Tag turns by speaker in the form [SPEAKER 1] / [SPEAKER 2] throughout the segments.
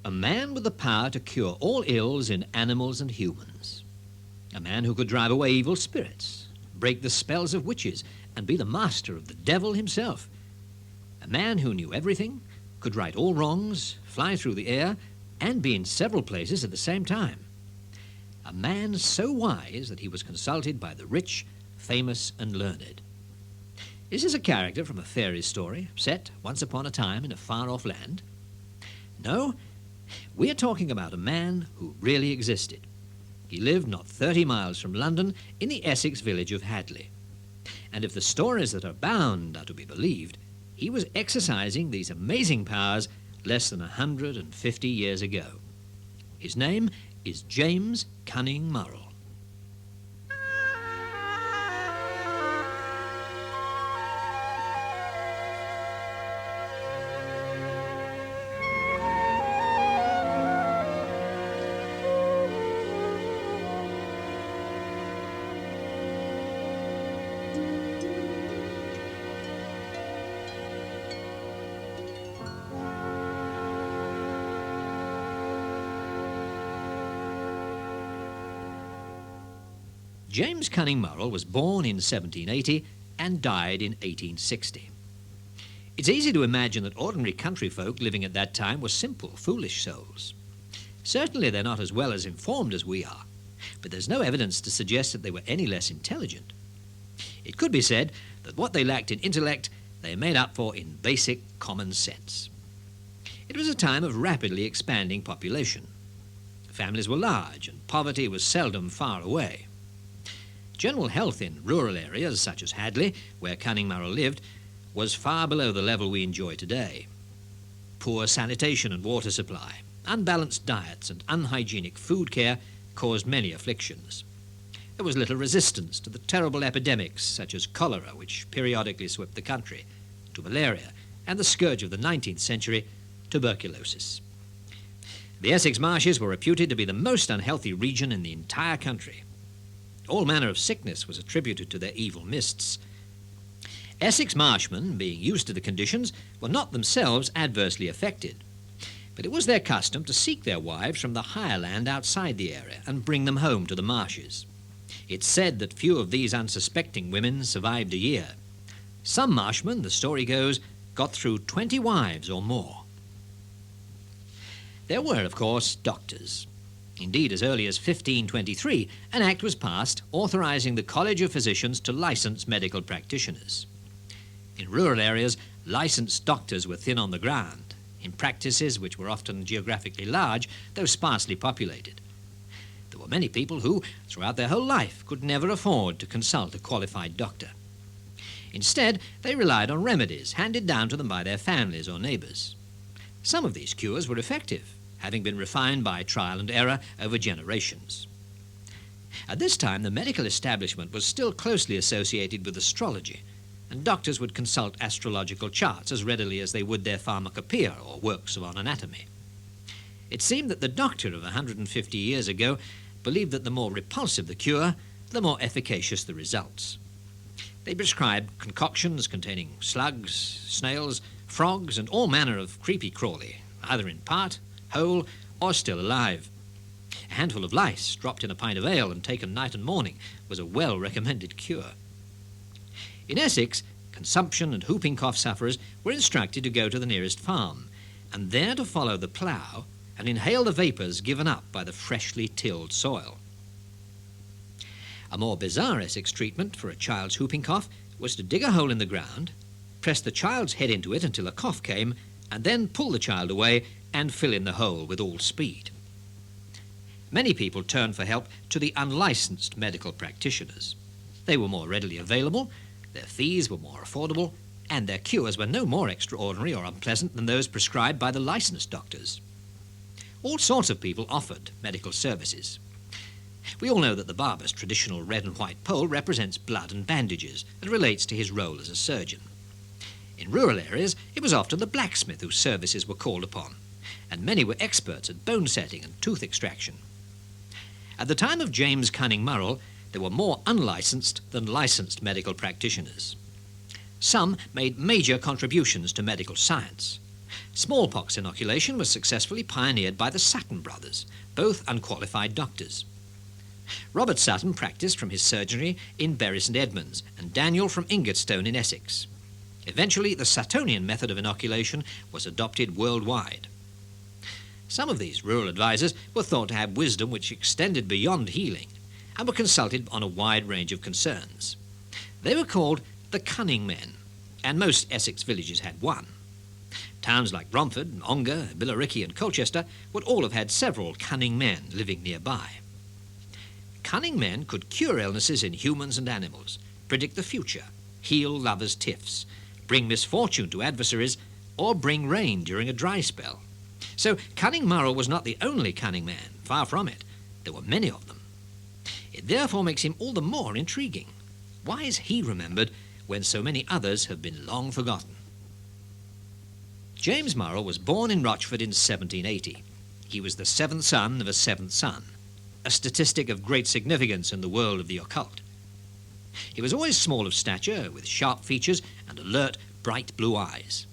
[SPEAKER 1] A man with the power to cure all ills in animals and humans. A man who could drive away evil spirits, break the spells of witches, and be the master of the devil himself. A man who knew everything, could right all wrongs, fly through the air, and be in several places at the same time. A man so wise that he was consulted by the rich, famous, and learned. This is a character from a fairy story set once upon a time in a far-off land. No, we're talking about a man who really existed. He lived not 30 miles from London in the Essex village of Hadley. And if the stories that are bound are to be believed, he was exercising these amazing powers less than 150 years ago. His name is James Cunning Murrell. James Cunning Murrell was born in 1780 and died in 1860. It's easy to imagine that ordinary country folk living at that time were simple, foolish souls. Certainly they're not as well as informed as we are, but there's no evidence to suggest that they were any less intelligent. It could be said that what they lacked in intellect, they made up for in basic common sense. It was a time of rapidly expanding population. Families were large and poverty was seldom far away. General health in rural areas such as Hadley, where Cunning Murrell lived, was far below the level we enjoy today. Poor sanitation and water supply, unbalanced diets and unhygienic food care caused many afflictions. There was little resistance to the terrible epidemics such as cholera, which periodically swept the country, to malaria, and the scourge of the 19th century, tuberculosis. The Essex marshes were reputed to be the most unhealthy region in the entire country. All manner of sickness was attributed to their evil mists. Essex marshmen, being used to the conditions, were not themselves adversely affected, but it was their custom to seek their wives from the higher land outside the area and bring them home to the marshes. It's said that few of these unsuspecting women survived a year. Some marshmen, the story goes, got through 20 wives or more. There were, of course, doctors. Indeed, as early as 1523, an act was passed authorizing the College of Physicians to license medical practitioners. In rural areas, licensed doctors were thin on the ground, in practices which were often geographically large, though sparsely populated. There were many people who, throughout their whole life, could never afford to consult a qualified doctor. Instead, they relied on remedies handed down to them by their families or neighbors. Some of these cures were effective, having been refined by trial and error over generations. At this time, the medical establishment was still closely associated with astrology, and doctors would consult astrological charts as readily as they would their pharmacopoeia or works on anatomy. It seemed that the doctor of 150 years ago believed that the more repulsive the cure, the more efficacious the results. They prescribed concoctions containing slugs, snails, frogs, and all manner of creepy-crawly, either in part, whole, or still alive. A handful of lice dropped in a pint of ale and taken night and morning was a well-recommended cure. In Essex, consumption and whooping cough sufferers were instructed to go to the nearest farm and there to follow the plough and inhale the vapours given up by the freshly tilled soil. A more bizarre Essex treatment for a child's whooping cough was to dig a hole in the ground, press the child's head into it until a cough came, and then pull the child away and fill in the hole with all speed. Many people turned for help to the unlicensed medical practitioners. They were more readily available, their fees were more affordable, and their cures were no more extraordinary or unpleasant than those prescribed by the licensed doctors. All sorts of people offered medical services. We all know that the barber's traditional red and white pole represents blood and bandages and relates to his role as a surgeon. In rural areas, it was often the blacksmith whose services were called upon, and many were experts at bone setting and tooth extraction. At the time of James Cunning Murrell, there were more unlicensed than licensed medical practitioners. Some made major contributions to medical science, Smallpox inoculation was successfully pioneered by the Sutton brothers, both unqualified doctors. Robert Sutton practised from his surgery in Bury St Edmunds and Daniel from Ingatstone in Essex. Eventually, the Suttonian method of inoculation was adopted worldwide. Some of these rural advisors were thought to have wisdom which extended beyond healing and were consulted on a wide range of concerns. They were called the Cunning Men, and most Essex villages had one. Towns like Romford, Ongar, Billericay and Colchester would all have had several cunning men living nearby. Cunning men could cure illnesses in humans and animals, predict the future, heal lovers' tiffs, bring misfortune to adversaries, or bring rain during a dry spell. So Cunning Murrell was not the only cunning man, far from it. There were many of them. It therefore makes him all the more intriguing. Why is he remembered when so many others have been long forgotten? James Murrell was born in Rochford in 1780. He was the seventh son of a seventh son, a statistic of great significance in the world of the occult. He was always small of stature, with sharp features and alert, bright blue eyes.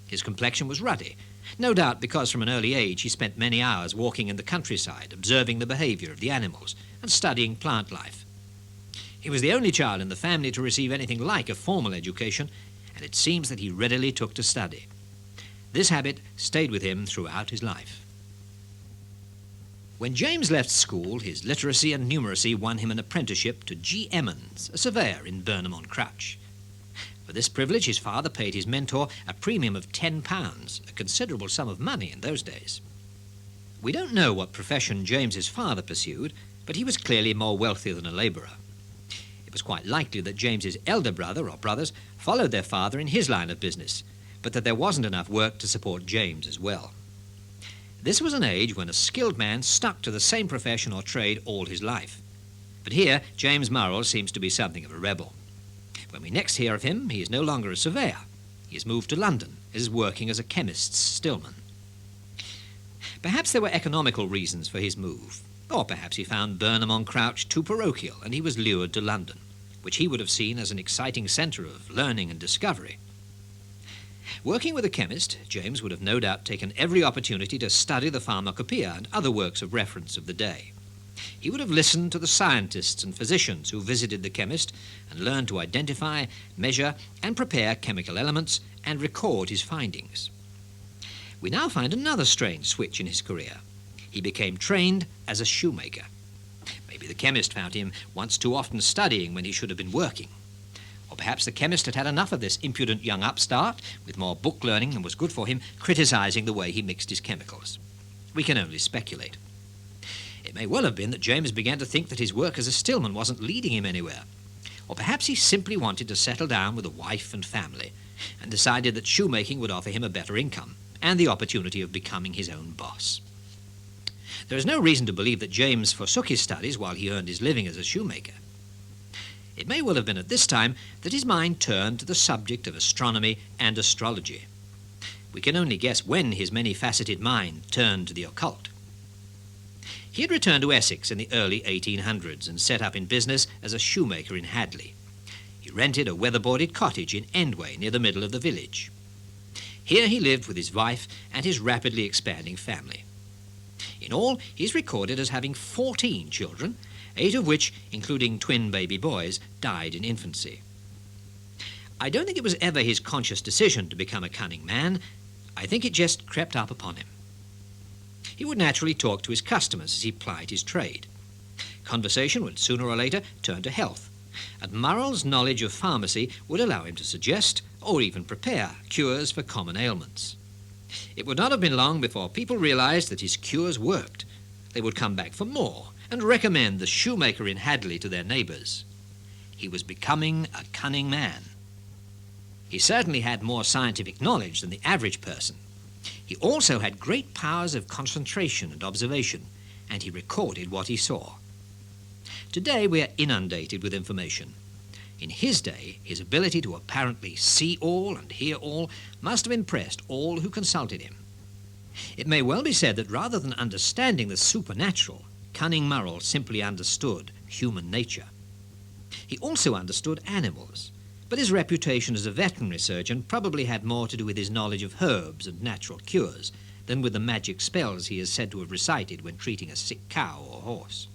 [SPEAKER 1] His complexion was ruddy, no doubt because from an early age he spent many hours walking in the countryside, observing the behaviour of the animals and studying plant life. He was the only child in the family to receive anything like a formal education, and it seems that he readily took to study. This habit stayed with him throughout his life. When James left school, his literacy and numeracy won him an apprenticeship to G. Emmons, a surveyor in Burnham-on-Crouch. For this privilege, his father paid his mentor a premium of £10, a considerable sum of money in those days. We don't know what profession James's father pursued, but he was clearly more wealthy than a labourer. It was quite likely that James's elder brother or brothers followed their father in his line of business, but that there wasn't enough work to support James as well. This was an age when a skilled man stuck to the same profession or trade all his life. But here, James Murrell seems to be something of a rebel. When we next hear of him, he is no longer a surveyor. He has moved to London and is working as a chemist's stillman. Perhaps there were economical reasons for his move, or perhaps he found Burnham-on-Crouch too parochial and he was lured to London, which he would have seen as an exciting centre of learning and discovery. Working with a chemist, James would have no doubt taken every opportunity to study the pharmacopoeia and other works of reference of the day. He would have listened to the scientists and physicians who visited the chemist and learned to identify, measure, and prepare chemical elements and record his findings. We now find another strange switch in his career. He became trained as a shoemaker. Maybe the chemist found him once too often studying when he should have been working. Or perhaps the chemist had had enough of this impudent young upstart, with more book learning than was good for him, criticising the way he mixed his chemicals. We can only speculate. It may well have been that James began to think that his work as a stillman wasn't leading him anywhere. Or perhaps he simply wanted to settle down with a wife and family, and decided that shoemaking would offer him a better income, and the opportunity of becoming his own boss. There is no reason to believe that James forsook his studies while he earned his living as a shoemaker. It may well have been at this time that his mind turned to the subject of astronomy and astrology. We can only guess when his many-faceted mind turned to the occult. He had returned to Essex in the early 1800s and set up in business as a shoemaker in Hadley. He rented a weatherboarded cottage in Endway near the middle of the village. Here he lived with his wife and his rapidly expanding family. In all, he is recorded as having 14 children, 8 of which, including twin baby boys, died in infancy. I don't think it was ever his conscious decision to become a cunning man. I think it just crept up upon him. He would naturally talk to his customers as he plied his trade. Conversation would sooner or later turn to health, and Murrell's knowledge of pharmacy would allow him to suggest, or even prepare, cures for common ailments. It would not have been long before people realised that his cures worked. They would come back for more and recommend the shoemaker in Hadley to their neighbours. He was becoming a cunning man. He certainly had more scientific knowledge than the average person. He also had great powers of concentration and observation, and he recorded what he saw. Today we are inundated with information. In his day, his ability to apparently see all and hear all must have impressed all who consulted him. It may well be said that rather than understanding the supernatural, Cunning Murrell simply understood human nature. He also understood animals, But his reputation as a veterinary surgeon probably had more to do with his knowledge of herbs and natural cures than with the magic spells he is said to have recited when treating a sick cow or horse.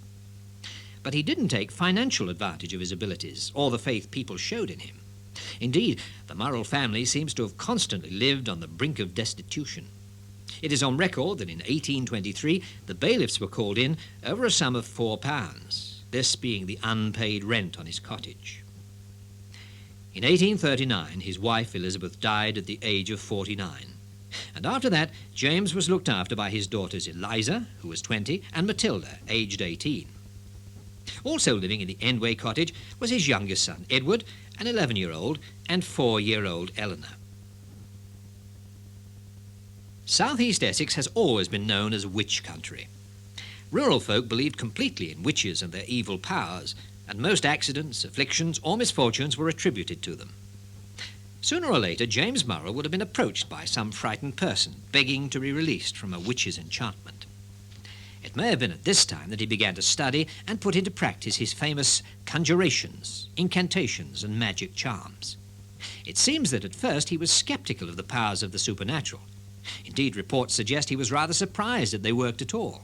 [SPEAKER 1] But he didn't take financial advantage of his abilities or the faith people showed in him. Indeed, the Murrell family seems to have constantly lived on the brink of destitution. It is on record that in 1823 the bailiffs were called in over a sum of £4, this being the unpaid rent on his cottage. In 1839 his wife Elizabeth died at the age of 49, and after that James was looked after by his daughters Eliza, who was 20, and Matilda, aged 18. Also living in the Endway cottage was his youngest son Edward, an 11-year-old, and 4-year-old Eleanor. South East Essex has always been known as witch country. Rural folk believed completely in witches and their evil powers, and most accidents, afflictions, or misfortunes were attributed to them. Sooner or later, James Murrell would have been approached by some frightened person, begging to be released from a witch's enchantment. It may have been at this time that he began to study and put into practice his famous conjurations, incantations, and magic charms. It seems that at first he was sceptical of the powers of the supernatural. Indeed, reports suggest he was rather surprised that they worked at all.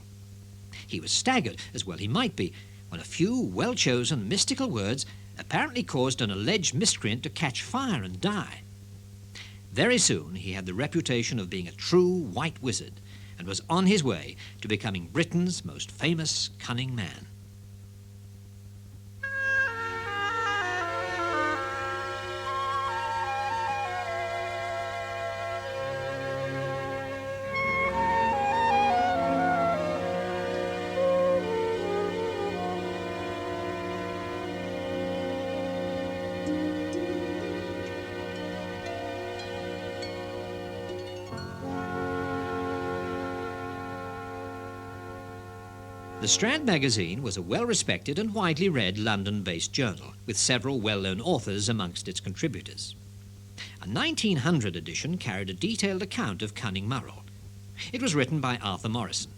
[SPEAKER 1] He was staggered, as well he might be, when a few well-chosen mystical words apparently caused an alleged miscreant to catch fire and die. Very soon he had the reputation of being a true white wizard and was on his way to becoming Britain's most famous cunning man. The Strand magazine was a well-respected and widely read London-based journal, with several well-known authors amongst its contributors. A 1900 edition carried a detailed account of Cunning Murrell. It was written by Arthur Morrison.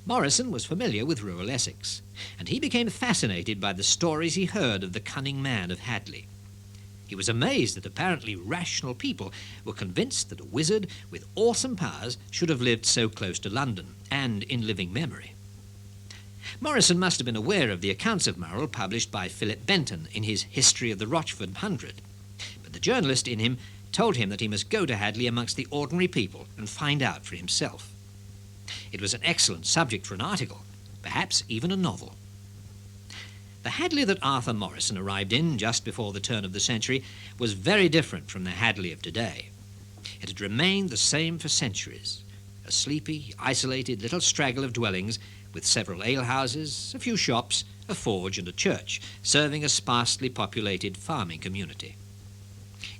[SPEAKER 1] Morrison was familiar with rural Essex, and he became fascinated by the stories he heard of the Cunning Man of Hadley. He was amazed that apparently rational people were convinced that a wizard with awesome powers should have lived so close to London and in living memory. Morrison must have been aware of the accounts of Murrell published by Philip Benton in his History of the Rochford 100, but the journalist in him told him that he must go to Hadley amongst the ordinary people and find out for himself. It was an excellent subject for an article, perhaps even a novel. The Hadley that Arthur Morrison arrived in just before the turn of the century was very different from the Hadley of today. It had remained the same for centuries, a sleepy, isolated little straggle of dwellings with several alehouses, a few shops, a forge and a church, serving a sparsely populated farming community.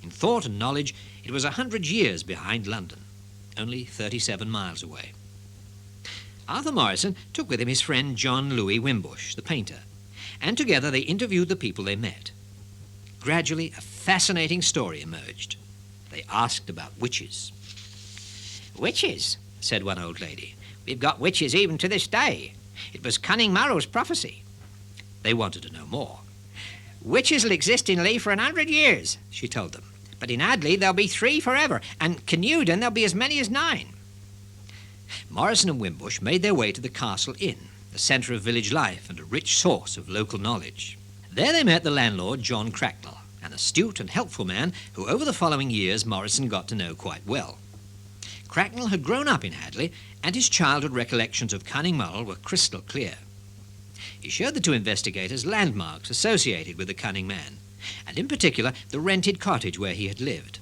[SPEAKER 1] In thought and knowledge, it was 100 years behind London, only 37 miles away. Arthur Morrison took with him his friend John Louis Wimbush, the painter, and together they interviewed the people they met. Gradually, a fascinating story emerged. They asked about witches. "Witches," said one old lady. "We've got witches even to this day. It was Cunning Murrell's prophecy." They wanted to know more. "Witches will exist in Lee for 100 years, she told them. "But in Hadley there'll be 3 forever, and Canewdon there'll be as many as 9. Morrison and Wimbush made their way to the Castle Inn, the centre of village life and a rich source of local knowledge. There they met the landlord, John Cracknell, an astute and helpful man who over the following years Morrison got to know quite well. Cracknell had grown up in Hadley, and his childhood recollections of Cunning Murrell were crystal clear. He showed the 2 investigators landmarks associated with the Cunning Man, and in particular the rented cottage where he had lived.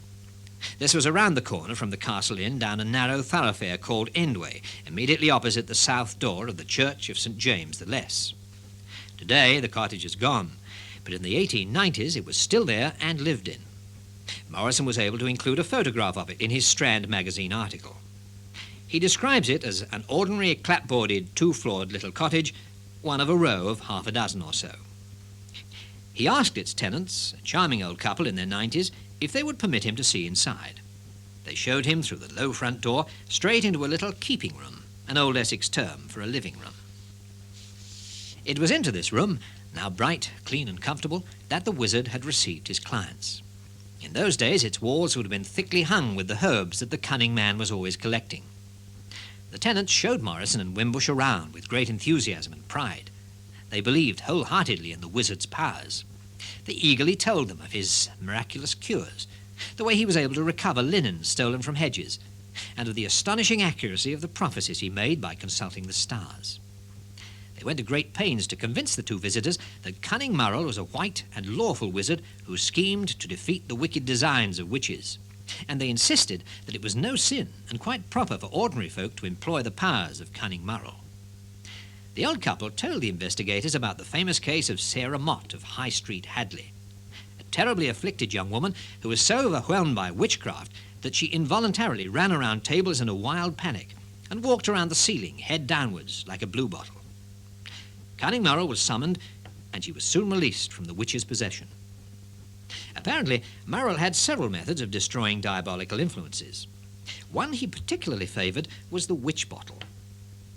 [SPEAKER 1] This was around the corner from the Castle Inn down a narrow thoroughfare called Endway, immediately opposite the south door of the Church of St. James the Less. Today the cottage is gone, but in the 1890s it was still there and lived in. Morrison was able to include a photograph of it in his Strand magazine article. He describes it as an ordinary clapboarded 2-floored little cottage, one of a row of half a dozen or so. He asked its tenants, a charming old couple in their 90s, if they would permit him to see inside. They showed him through the low front door straight into a little keeping room, an old Essex term for a living room. It was into this room now bright, clean and comfortable, that the wizard had received his clients. In those days its walls would have been thickly hung with the herbs that the cunning man was always collecting. The tenants showed Morrison and Wimbush around with great enthusiasm and pride. They believed wholeheartedly in the wizard's powers. They eagerly told them of his miraculous cures, the way he was able to recover linen stolen from hedges, and of the astonishing accuracy of the prophecies he made by consulting the stars. They went to great pains to convince the two visitors that Cunning Murrell was a white and lawful wizard who schemed to defeat the wicked designs of witches, and they insisted that it was no sin and quite proper for ordinary folk to employ the powers of Cunning Murrell. The old couple told the investigators about the famous case of Sarah Mott of High Street, Hadley, a terribly afflicted young woman who was so overwhelmed by witchcraft that she involuntarily ran around tables in a wild panic and walked around the ceiling, head downwards, like a bluebottle. Cunning Murrell was summoned, and she was soon released from the witch's possession. Apparently, Murrell had several methods of destroying diabolical influences. One he particularly favoured was the witch bottle.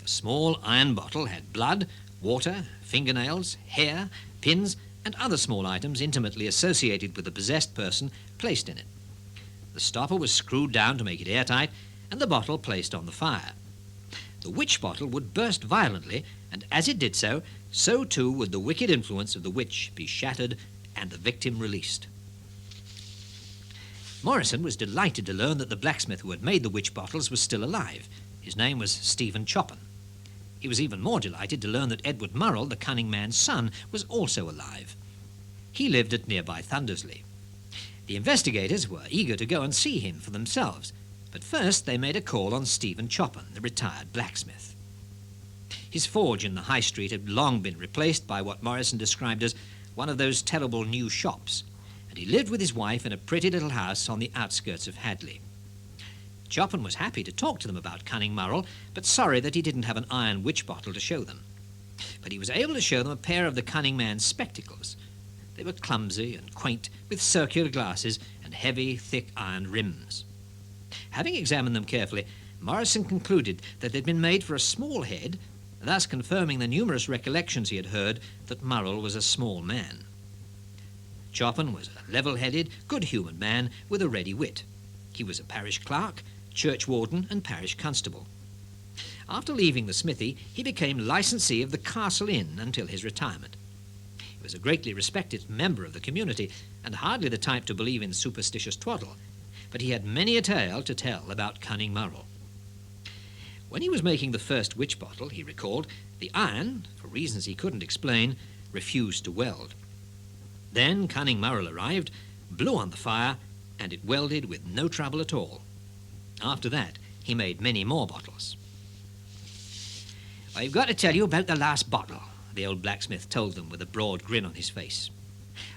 [SPEAKER 1] A small iron bottle had blood, water, fingernails, hair, pins, and other small items intimately associated with the possessed person placed in it. The stopper was screwed down to make it airtight, and the bottle placed on the fire. The witch bottle would burst violently, and as it did so, so too would the wicked influence of the witch be shattered and the victim released. Morrison was delighted to learn that the blacksmith who had made the witch bottles was still alive. His name was Stephen Choppin. He was even more delighted to learn that Edward Murrell, the cunning man's son, was also alive. He lived at nearby Thundersley. The investigators were eager to go and see him for themselves, but first they made a call on Stephen Choppin, the retired blacksmith. His forge in the High Street had long been replaced by what Morrison described as one of those terrible new shops, and he lived with his wife in a pretty little house on the outskirts of Hadley. Choppin was happy to talk to them about Cunning Murrell, but sorry that he didn't have an iron witch bottle to show them. But he was able to show them a pair of the cunning man's spectacles. They were clumsy and quaint, with circular glasses and heavy, thick iron rims. Having examined them carefully, Morrison concluded that they'd been made for a small head, thus confirming the numerous recollections he had heard that Murrell was a small man. Choppin was a level-headed, good-humoured man with a ready wit. He was a parish clerk, churchwarden and parish constable. After leaving the smithy, he became licensee of the Castle Inn until his retirement. He was a greatly respected member of the community and hardly the type to believe in superstitious twaddle, but he had many a tale to tell about Cunning Murrell. When he was making the first witch bottle, he recalled, the iron, for reasons he couldn't explain, refused to weld. Then Cunning Murrell arrived, blew on the fire, and it welded with no trouble at all. After that, he made many more bottles. "I've got to tell you about the last bottle," the old blacksmith told them with a broad grin on his face.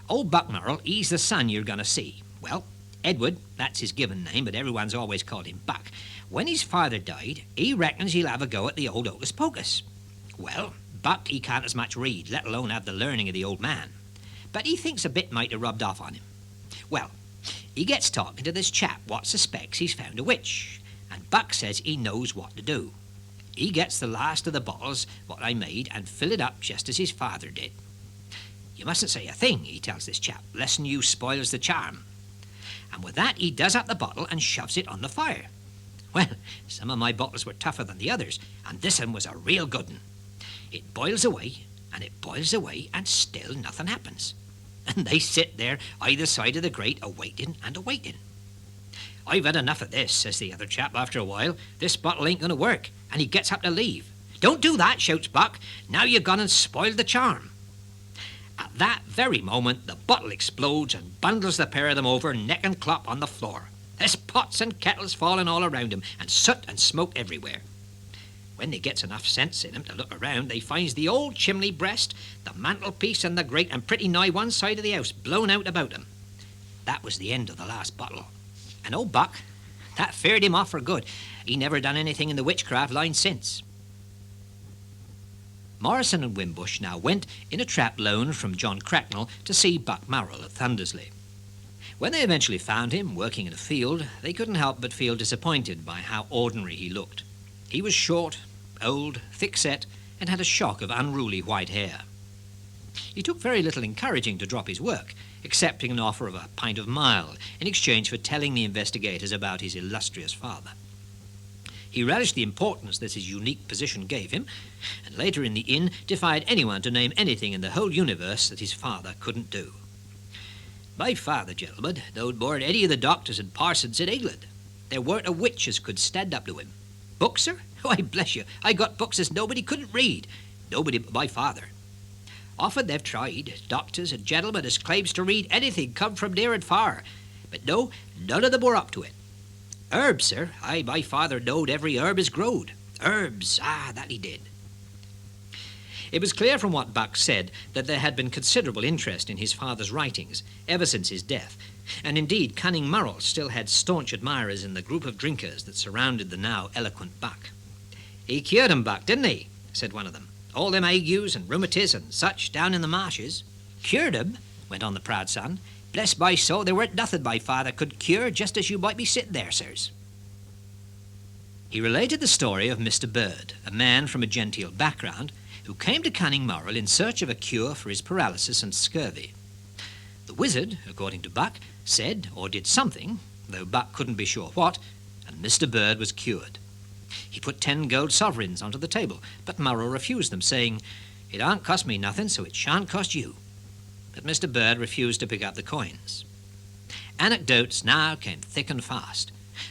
[SPEAKER 1] "Old Buck Murrell, he's the son you're going to see. Well, Edward, that's his given name, but everyone's always called him Buck. When his father died, he reckons he'll have a go at the old hocus pocus. Well, Buck, he can't as much read, let alone have the learning of the old man. But he thinks a bit might have rubbed off on him. Well, he gets talking to this chap what suspects he's found a witch, and Buck says he knows what to do. He gets the last of the bottles what I made and fill it up just as his father did. You mustn't say a thing, he tells this chap, lest you spoils the charm. And with that he does up the bottle and shoves it on the fire. Well, some of my bottles were tougher than the others, and this one was a real good one. It boils away, and it boils away, and still nothing happens. And they sit there either side of the grate a-waiting and a-waiting. I've had enough of this, says the other chap after a while. This bottle ain't going to work, and he gets up to leave. Don't do that, shouts Buck. Now you've gone and spoiled the charm. At that very moment, the bottle explodes and bundles the pair of them over neck and crop on the floor. There's pots and kettles falling all around him, and soot and smoke everywhere. When they gets enough sense in 'em to look around, they finds the old chimney breast, the mantelpiece and the grate, and pretty nigh one side of the house blown out about 'em. That was the end of the last bottle. And old Buck, that feared him off for good. He never done anything in the witchcraft line since. Morrison and Wimbush now went in a trap loaned from John Cracknell to see Buck Murrell at Thundersley. When they eventually found him working in a field, they couldn't help but feel disappointed by how ordinary he looked. He was short, old, thick-set, and had a shock of unruly white hair. He took very little encouraging to drop his work, accepting an offer of a pint of mild in exchange for telling the investigators about his illustrious father. He relished the importance that his unique position gave him, and later in the inn defied anyone to name anything in the whole universe that his father couldn't do. My father, gentlemen, knowed more than any of the doctors and parsons in England. There weren't a witch as could stand up to him. Books, sir? Why, bless you, I got books as nobody couldn't read. Nobody but my father. Often they've tried, doctors and gentlemen as claims to read anything come from near and far. But no, none of them were up to it. Herbs, sir. Aye, my father knowed every herb as growed. Herbs, that he did. It was clear from what Buck said that there had been considerable interest in his father's writings ever since his death, and indeed Cunning Murrell still had staunch admirers in the group of drinkers that surrounded the now eloquent Buck. He cured 'em, Buck, didn't he? Said one of them. All them agues and rheumatiz and such down in the marshes. Cured 'em? Went on the proud son. Bless my soul, there weren't nothing my father could cure, just as you might be sitting there, sirs. He related the story of Mr. Bird, a man from a genteel background, who came to Cunning Murrell in search of a cure for his paralysis and scurvy. The wizard, according to Buck, said or did something, though Buck couldn't be sure what, and Mr. Bird was cured. He put 10 gold sovereigns onto the table, but Murrell refused them, saying, "It aren't cost me nothing, so it shan't cost you." But Mr. Bird refused to pick up the coins. Anecdotes now came thick and fast.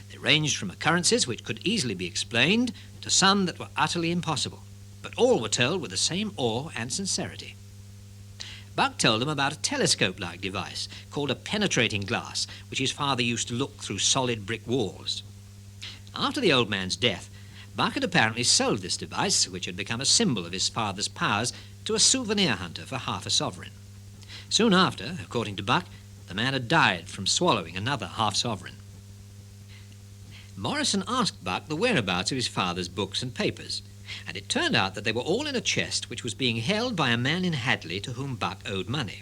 [SPEAKER 1] They ranged from occurrences which could easily be explained to some that were utterly impossible, but all were told with the same awe and sincerity. Buck told them about a telescope-like device called a penetrating glass, which his father used to look through solid brick walls. After the old man's death, Buck had apparently sold this device, which had become a symbol of his father's powers, to a souvenir hunter for half a sovereign. Soon after, according to Buck, the man had died from swallowing another half-sovereign. Morrison asked Buck the whereabouts of his father's books and papers, and it turned out that they were all in a chest which was being held by a man in Hadley to whom Buck owed money.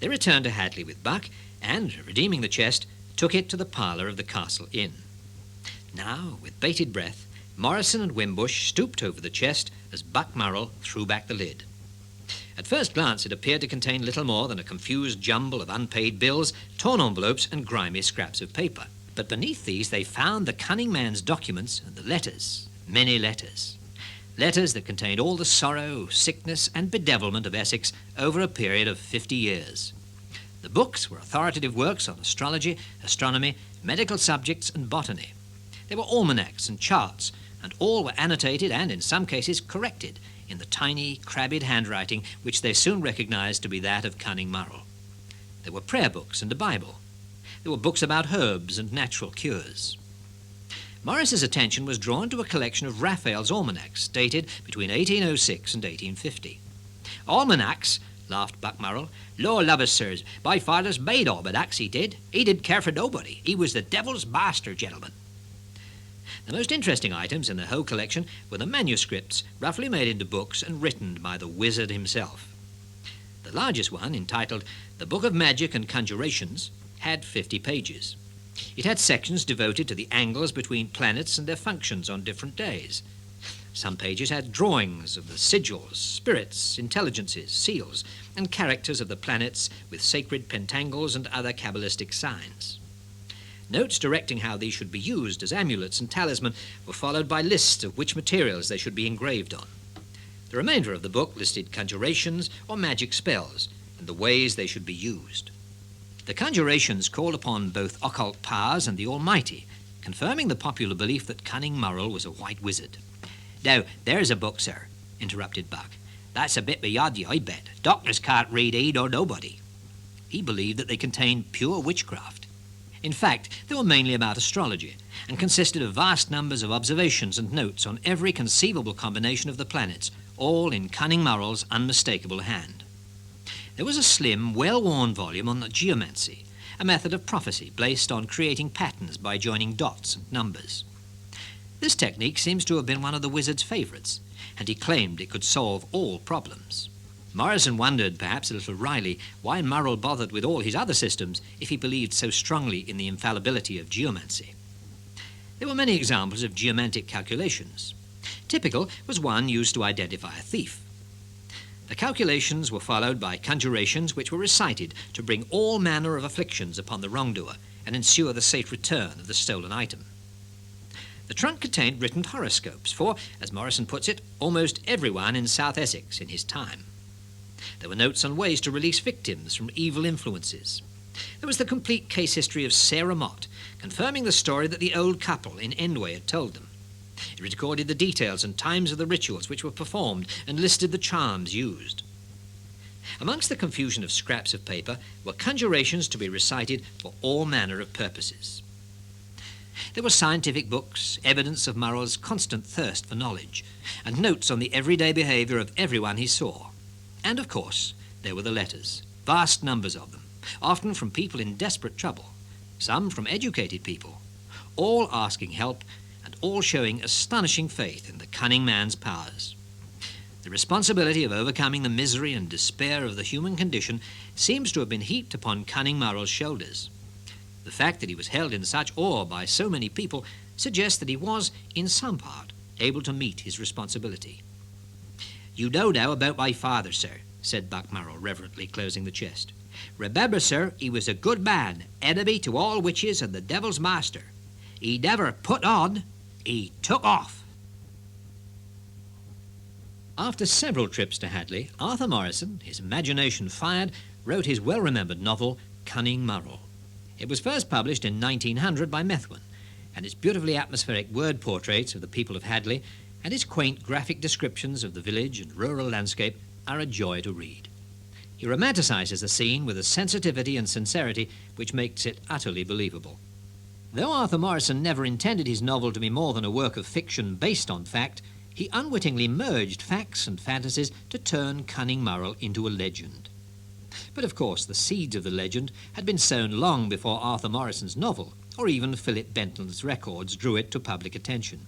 [SPEAKER 1] They returned to Hadley with Buck, and, redeeming the chest, took it to the parlour of the Castle Inn. Now, with bated breath, Morrison and Wimbush stooped over the chest as Buck Murrell threw back the lid. At first glance, it appeared to contain little more than a confused jumble of unpaid bills, torn envelopes, and grimy scraps of paper. But beneath these they found the cunning man's documents and the letters, many letters. Letters that contained all the sorrow, sickness, and bedevilment of Essex over a period of 50 years. The books were authoritative works on astrology, astronomy, medical subjects, and botany. They were almanacs and charts, and all were annotated and, in some cases, corrected in the tiny, crabbed handwriting which they soon recognized to be that of Cunning Murrell. There were prayer books and a Bible. There were books about herbs and natural cures. Morris's attention was drawn to a collection of Raphael's almanacs dated between 1806 and 1850. Almanacs, laughed Buck Murrell. Lord love us, sirs, my father's made almanacs, he did. He didn't care for nobody. He was the devil's master, gentlemen. The most interesting items in the whole collection were the manuscripts, roughly made into books and written by the wizard himself. The largest one, entitled The Book of Magic and Conjurations, had 50 pages. It had sections devoted to the angles between planets and their functions on different days. Some pages had drawings of the sigils, spirits, intelligences, seals, and characters of the planets with sacred pentangles and other Kabbalistic signs. Notes directing how these should be used as amulets and talisman were followed by lists of which materials they should be engraved on. The remainder of the book listed conjurations or magic spells and the ways they should be used. The conjurations called upon both occult powers and the Almighty, confirming the popular belief that Cunning Murrell was a white wizard. "Now, there's a book, sir," interrupted Buck. "That's a bit beyond you, I bet. Doctors can't read he nor nobody." He believed that they contained pure witchcraft. In fact, they were mainly about astrology and consisted of vast numbers of observations and notes on every conceivable combination of the planets, all in Cunning Murrell's unmistakable hand. There was a slim, well-worn volume on geomancy, a method of prophecy based on creating patterns by joining dots and numbers. This technique seems to have been one of the wizard's favourites, and he claimed it could solve all problems. Morrison wondered, perhaps a little wryly, why Murrell bothered with all his other systems if he believed so strongly in the infallibility of geomancy. There were many examples of geomantic calculations. Typical was one used to identify a thief. The calculations were followed by conjurations which were recited to bring all manner of afflictions upon the wrongdoer and ensure the safe return of the stolen item. The trunk contained written horoscopes for, as Morrison puts it, almost everyone in South Essex in his time. There were notes on ways to release victims from evil influences. There was the complete case history of Sarah Mott, confirming the story that the old couple in Endway had told them. It recorded the details and times of the rituals which were performed and listed the charms used. Amongst the confusion of scraps of paper were conjurations to be recited for all manner of purposes. There were scientific books, evidence of Murrell's constant thirst for knowledge, and notes on the everyday behaviour of everyone he saw. And, of course, there were the letters, vast numbers of them, often from people in desperate trouble, some from educated people, all asking help and all showing astonishing faith in the cunning man's powers. The responsibility of overcoming the misery and despair of the human condition seems to have been heaped upon Cunning Murrell's shoulders. The fact that he was held in such awe by so many people suggests that he was, in some part, able to meet his responsibility. "You know now about my father, sir," said Buck Murrell, reverently closing the chest. "Remember, sir, he was a good man, enemy to all witches and the devil's master. He never put on, he took off." After several trips to Hadley, Arthur Morrison, his imagination fired, wrote his well-remembered novel, Cunning Murrell. It was first published in 1900 by Methuen, and its beautifully atmospheric word portraits of the people of Hadley and its quaint graphic descriptions of the village and rural landscape are a joy to read. He romanticises the scene with a sensitivity and sincerity which makes it utterly believable. Though Arthur Morrison never intended his novel to be more than a work of fiction based on fact, he unwittingly merged facts and fantasies to turn Cunning Murrell into a legend. But of course the seeds of the legend had been sown long before Arthur Morrison's novel, or even Philip Bentham's records, drew it to public attention.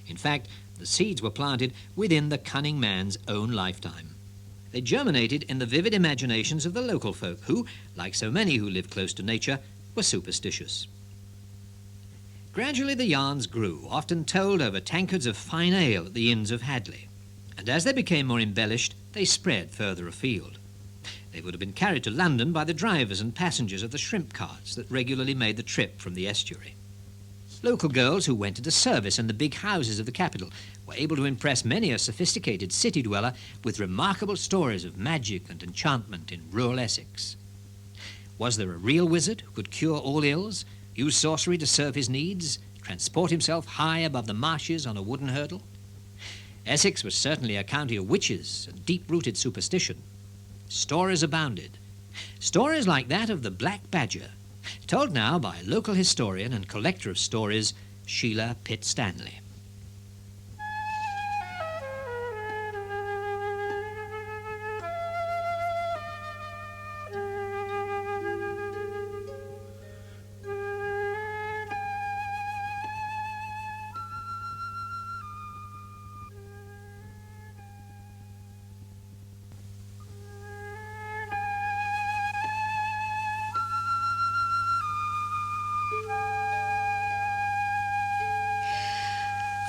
[SPEAKER 1] In fact, the seeds were planted within the cunning man's own lifetime. They germinated in the vivid imaginations of the local folk who, like so many who lived close to nature, were superstitious. Gradually the yarns grew, often told over tankards of fine ale at the inns of Hadley, and as they became more embellished, they spread further afield. They would have been carried to London by the drivers and passengers of the shrimp carts that regularly made the trip from the estuary. Local girls who went into service in the big houses of the capital were able to impress many a sophisticated city dweller with remarkable stories of magic and enchantment in rural Essex. Was there a real wizard who could cure all ills, use sorcery to serve his needs, transport himself high above the marshes on a wooden hurdle? Essex was certainly a county of witches and deep-rooted superstition. Stories abounded. Stories like that of the Black Badger, told now by local historian and collector of stories, Sheila Pitt Stanley.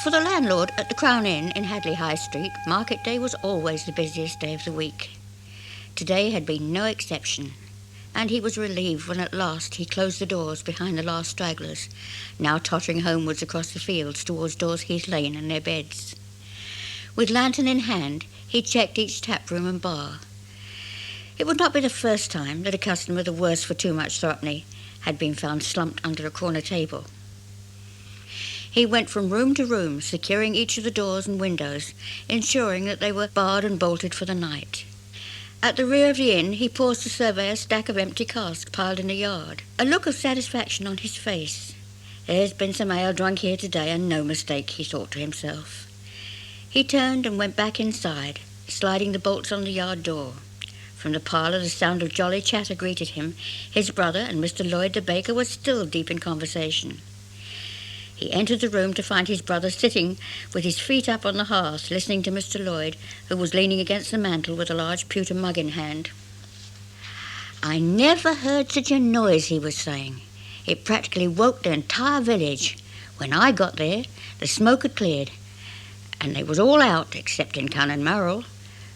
[SPEAKER 2] For the landlord at the Crown Inn in Hadley High Street, market day was always the busiest day of the week. Today had been no exception, and he was relieved when at last he closed the doors behind the last stragglers, now tottering homewards across the fields towards Dawes Heath Lane and their beds. With lantern in hand, he checked each tap room and bar. It would not be the first time that a customer the worse for too much threepenny had been found slumped under a corner table. He went from room to room, securing each of the doors and windows, ensuring that they were barred and bolted for the night. At the rear of the inn, he paused to survey a stack of empty casks piled in the yard, a look of satisfaction on his face. "There's been some ale drunk here today, and no mistake," he thought to himself. He turned and went back inside, sliding the bolts on the yard door. From the parlour, the sound of jolly chatter greeted him. His brother and Mr. Lloyd the baker were still deep in conversation. He entered the room to find his brother sitting with his feet up on the hearth, listening to Mr. Lloyd, who was leaning against the mantel with a large pewter mug in hand. "I never heard such a noise," he was saying. "It practically woke the entire village. When I got there, the smoke had cleared, and they was all out, excepting Cunning Murrell,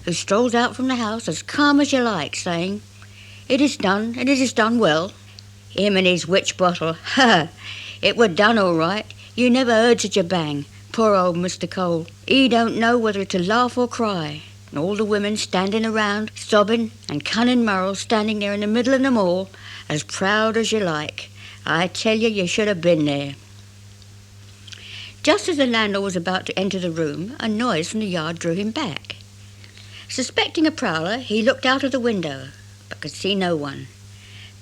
[SPEAKER 2] who strolls out from the house as calm as you like, saying, "It is done, and it is done well." Him and his witch bottle, ha! It were done all right. You never heard such a bang. Poor old Mr. Cole. He don't know whether to laugh or cry. And all the women standing around, sobbing, and Cunning Murrell standing there in the middle of them all, as proud as you like. I tell you, you should have been there. Just as the landlord was about to enter the room, a noise from the yard drew him back. Suspecting a prowler, he looked out of the window, but could see no one.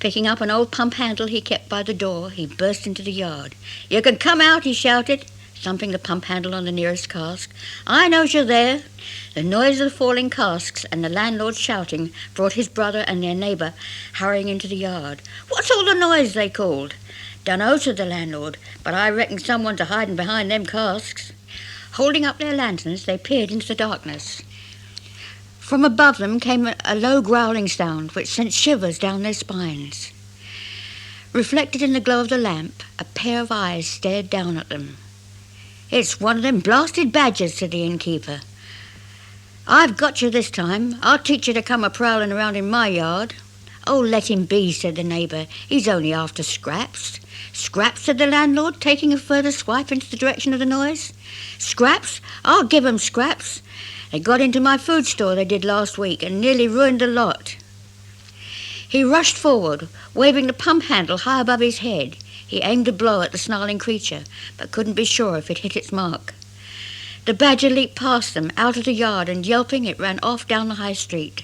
[SPEAKER 2] Picking up an old pump handle he kept by the door, he burst into the yard. "You can come out," he shouted, thumping the pump handle on the nearest cask. "I knows you're there." The noise of the falling casks and the landlord shouting brought his brother and their neighbour hurrying into the yard. "What's all the noise?" they called. "Dunno," said the landlord, "but I reckon someone's a-hiding behind them casks." Holding up their lanterns, they peered into the darkness. From above them came a low growling sound which sent shivers down their spines. Reflected in the glow of the lamp, a pair of eyes stared down at them. "It's one of them blasted badgers," said the innkeeper. "I've got you this time. I'll teach you to come a-prowling around in my yard." "Oh, let him be," said the neighbour. "He's only after scraps." "Scraps?" said the landlord, taking a further swipe into the direction of the noise. "Scraps? I'll give 'em scraps. They got into my food store, they did, last week, and nearly ruined the lot." He rushed forward, waving the pump handle high above his head. He aimed a blow at the snarling creature, but couldn't be sure if it hit its mark. The badger leaped past them, out of the yard, and yelping, it ran off down the high street.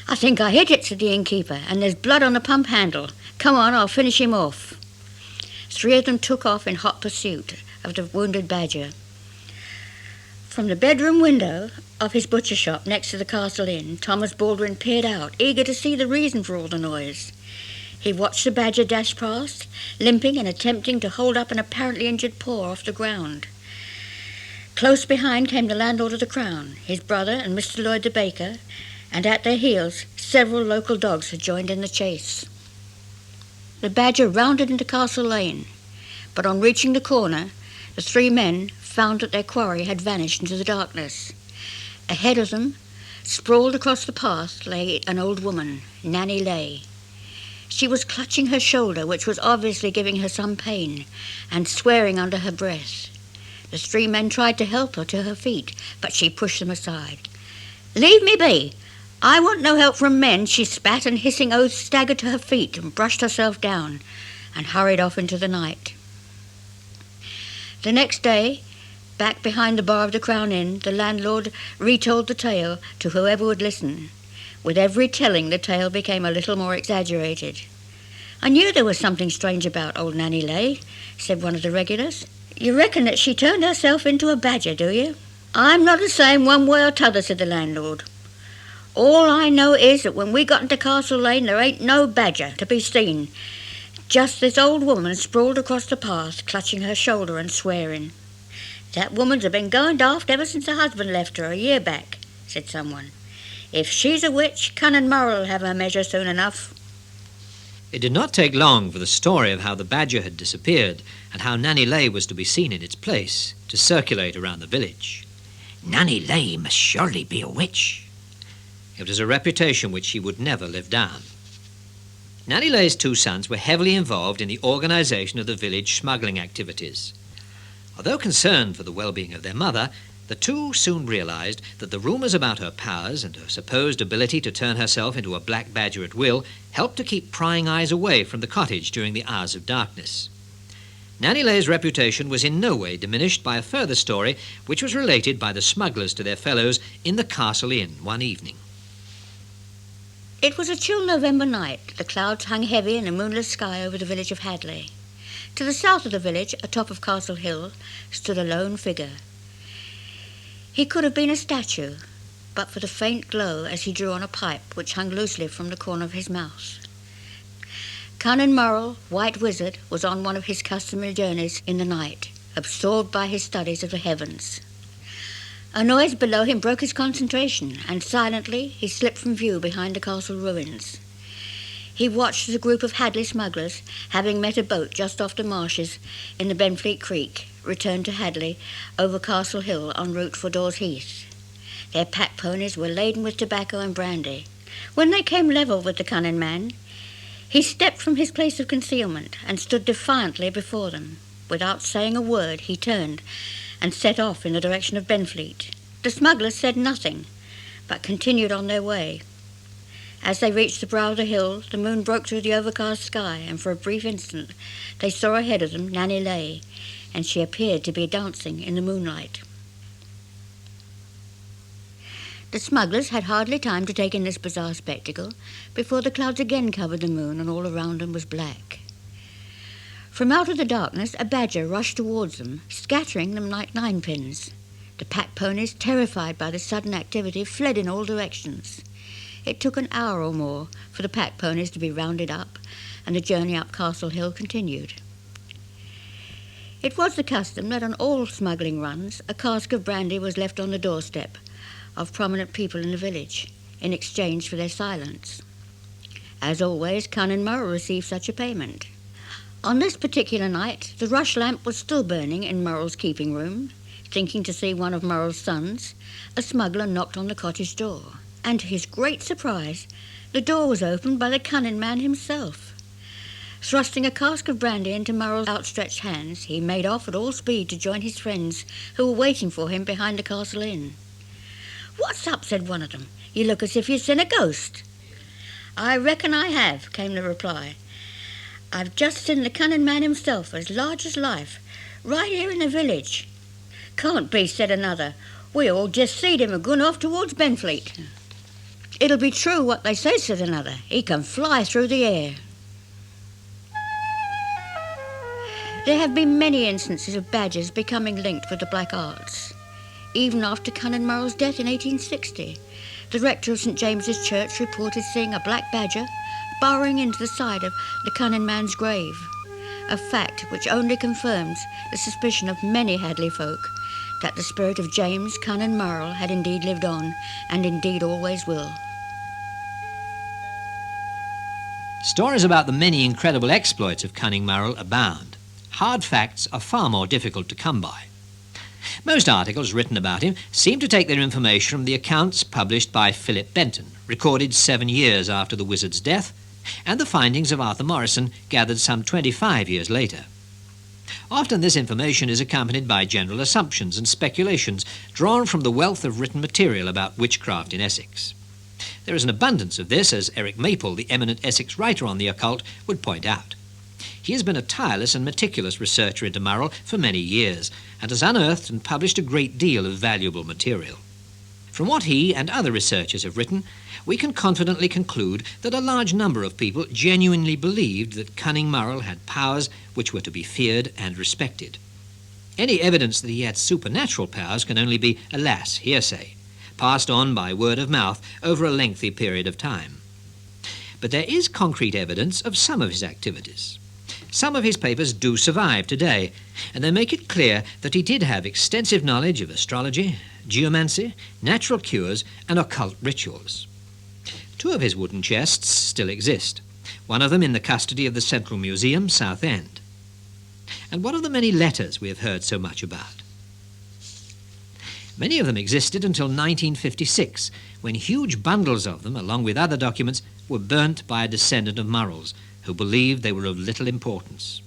[SPEAKER 2] "I think I hit it," said the innkeeper, "and there's blood on the pump handle. Come on, I'll finish him off." 3 of them took off in hot pursuit of the wounded badger. From the bedroom window of his butcher shop next to the Castle Inn, Thomas Baldwin peered out, eager to see the reason for all the noise. He watched the badger dash past, limping and attempting to hold up an apparently injured paw off the ground. Close behind came the landlord of the Crown, his brother and Mr. Lloyd the baker, and at their heels several local dogs had joined in the chase. The badger rounded into Castle Lane, but on reaching the corner, the 3 men found that their quarry had vanished into the darkness. Ahead of them, sprawled across the path, lay an old woman, Nanny Lay. She was clutching her shoulder, which was obviously giving her some pain, and swearing under her breath. The 3 men tried to help her to her feet, but she pushed them aside. "Leave me be! I want no help from men," she spat, and hissing oaths staggered to her feet and brushed herself down and hurried off into the night. The next day, back behind the bar of the Crown Inn, the landlord retold the tale to whoever would listen. With every telling, the tale became a little more exaggerated. "I knew there was something strange about old Nanny Lay," said one of the regulars. "You reckon that she turned herself into a badger, do you?" "I'm not a saying one way or t'other," said the landlord. "All I know is that when we got into Castle Lane there ain't no badger to be seen. Just this old woman sprawled across the path, clutching her shoulder and swearing." "That woman's been going daft ever since her husband left her a year back," said someone. "If she's a witch, Cunning Murrell'll have her measure soon enough."
[SPEAKER 1] It did not take long for the story of how the badger had disappeared and how Nanny Lay was to be seen in its place to circulate around the village. "Nanny Lay must surely be a witch." It was a reputation which she would never live down. Nanny Lay's 2 sons were heavily involved in the organisation of the village smuggling activities. Although concerned for the well-being of their mother, the 2 soon realised that the rumours about her powers and her supposed ability to turn herself into a black badger at will helped to keep prying eyes away from the cottage during the hours of darkness. Nanny Lay's reputation was in no way diminished by a further story which was related by the smugglers to their fellows in the Castle Inn one evening.
[SPEAKER 2] It was a chill November night. The clouds hung heavy in a moonless sky over the village of Hadley. To the south of the village, atop of Castle Hill, stood a lone figure. He could have been a statue, but for the faint glow as he drew on a pipe which hung loosely from the corner of his mouth. Cunning Murrell, White Wizard, was on one of his customary journeys in the night, absorbed by his studies of the heavens. A noise below him broke his concentration, and silently he slipped from view behind the castle ruins. He watched as a group of Hadley smugglers, having met a boat just off the marshes in the Benfleet Creek, returned to Hadley over Castle Hill en route for Dawes Heath. Their pack ponies were laden with tobacco and brandy. When they came level with the Cunning Man, he stepped from his place of concealment and stood defiantly before them. Without saying a word, he turned and set off in the direction of Benfleet. The smugglers said nothing, but continued on their way. As they reached the brow of the hill, the moon broke through the overcast sky, and for a brief instant they saw ahead of them Nanny Lay, and she appeared to be dancing in the moonlight. The smugglers had hardly time to take in this bizarre spectacle before the clouds again covered the moon and all around them was black. From out of the darkness a badger rushed towards them, scattering them like ninepins. The pack ponies, terrified by the sudden activity, fled in all directions. It took an hour or more for the pack ponies to be rounded up, and the journey up Castle Hill continued. It was the custom that on all smuggling runs a cask of brandy was left on the doorstep of prominent people in the village in exchange for their silence. As always, Cunning Murrell received such a payment. On this particular night, the rush lamp was still burning in Murrell's keeping room. Thinking to see one of Murrell's sons, a smuggler knocked on the cottage door, and to his great surprise, the door was opened by the Cunning Man himself. Thrusting a cask of brandy into Murrell's outstretched hands, he made off at all speed to join his friends who were waiting for him behind the castle inn. "What's up?" said one of them. "You look as if you'd seen a ghost." "I reckon I have," came the reply. "I've just seen the Cunning Man himself, as large as life, right here in the village." "Can't be," said another. "We all just seed him a-going off towards Benfleet." "It'll be true what they say," said another. "He can fly through the air." There have been many instances of badgers becoming linked with the black arts. Even after Cunning Murrell's death in 1860, the rector of St James's Church reported seeing a black badger burrowing into the side of the Cunning Man's grave, a fact which only confirms the suspicion of many Hadley folk that the spirit of James Cunning Murrell had indeed lived on, and indeed always will.
[SPEAKER 1] Stories about the many incredible exploits of Cunning Murrell abound. Hard facts are far more difficult to come by. Most articles written about him seem to take their information from the accounts published by Philip Benton, recorded 7 years after the wizard's death, and the findings of Arthur Morrison, gathered some 25 years later. Often this information is accompanied by general assumptions and speculations drawn from the wealth of written material about witchcraft in Essex. There is an abundance of this, as Eric Maple, the eminent Essex writer on the occult, would point out. He has been a tireless and meticulous researcher into Murrell for many years, and has unearthed and published a great deal of valuable material. From what he and other researchers have written, we can confidently conclude that a large number of people genuinely believed that Cunning Murrell had powers which were to be feared and respected. Any evidence that he had supernatural powers can only be, alas, hearsay, passed on by word of mouth over a lengthy period of time. But there is concrete evidence of some of his activities. Some of his papers do survive today, and they make it clear that he did have extensive knowledge of astrology, geomancy, natural cures, and occult rituals. 2 of his wooden chests still exist, one of them in the custody of the Central Museum, Southend. And what of the many letters we have heard so much about? Many of them existed until 1956, when huge bundles of them, along with other documents, were burnt by a descendant of Murrell's, who believed they were of little importance.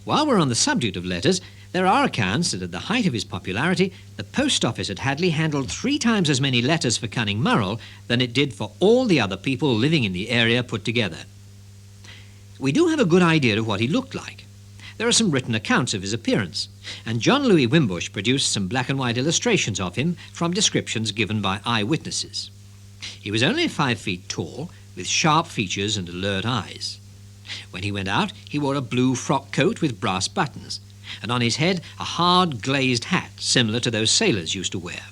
[SPEAKER 1] While we're on the subject of letters, there are accounts that at the height of his popularity, the post office at Hadley handled 3 times as many letters for Cunning Murrell than it did for all the other people living in the area put together. We do have a good idea of what he looked like. There are some written accounts of his appearance, and John Louis Wimbush produced some black and white illustrations of him from descriptions given by eyewitnesses. He was only 5 feet tall, with sharp features and alert eyes. When he went out, he wore a blue frock coat with brass buttons, and on his head a hard glazed hat similar to those sailors used to wear.